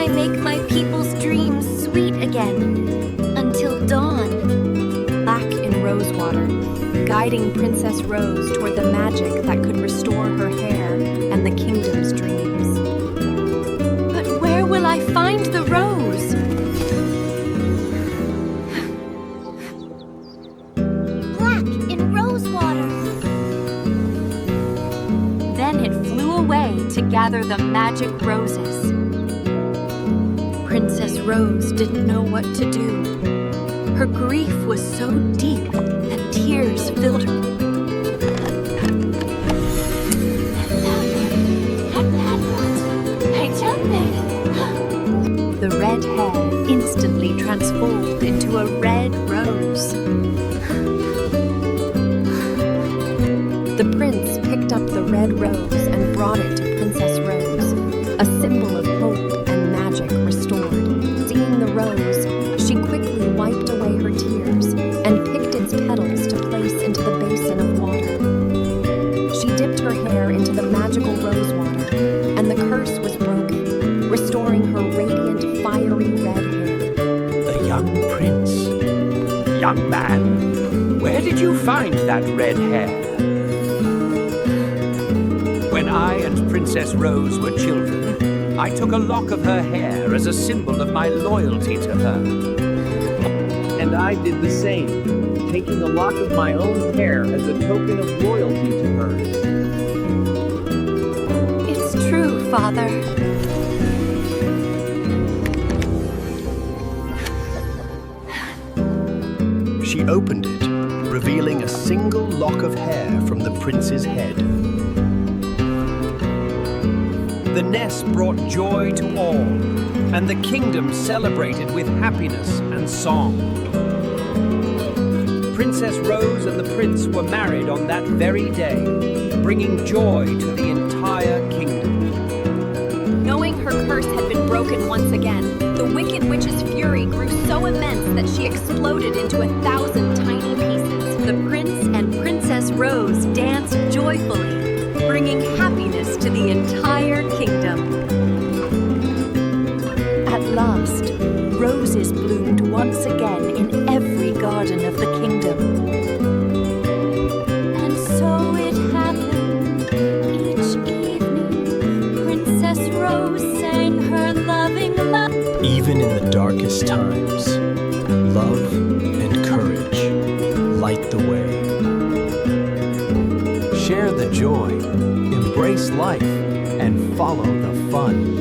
I make my people's dreams sweet again until dawn. Black in rosewater, guiding Princess Rose toward the magic that could restore her hair and the kingdom's dreams. But where will I find the rose? Black in rosewater. Then it flew away to gather the magic roses. Princess Rose didn't know what to do. Her grief was so deep that tears filled her. The red hair instantly transformed into a red rose. The prince picked up the red rose and brought it to Princess Rose, a symbol of hope and magic restored. Seeing the rose, she quickly wiped away her tears and picked its petals to place into the basin of water. She dipped her hair into the magical rose water, and the curse was broken, restoring her radiant, fiery red hair. The young prince. Young man, where did you find that red hair? When I and Princess Rose were children, I took a lock of her hair as a symbol of my loyalty to her. And I did the same, taking a lock of my own hair as a token of loyalty to her. It's true, Father. She opened it, revealing a single lock of hair from the prince's head. The nest brought joy to all, and the kingdom celebrated with happiness and song. Princess Rose and the prince were married on that very day, bringing joy to the entire kingdom. Knowing her curse had been broken once again, the Wicked Witch's fury grew so immense that she exploded into 1,000 tiny pieces. The prince and Princess Rose danced joyfully, bringing happiness to the entire kingdom. At last, roses bloomed once again in every garden of the kingdom. And so it happened each evening, Princess Rose sang her loving love. Even in the darkest times, love and courage light the way. Share the joy, embrace life, and follow the fun.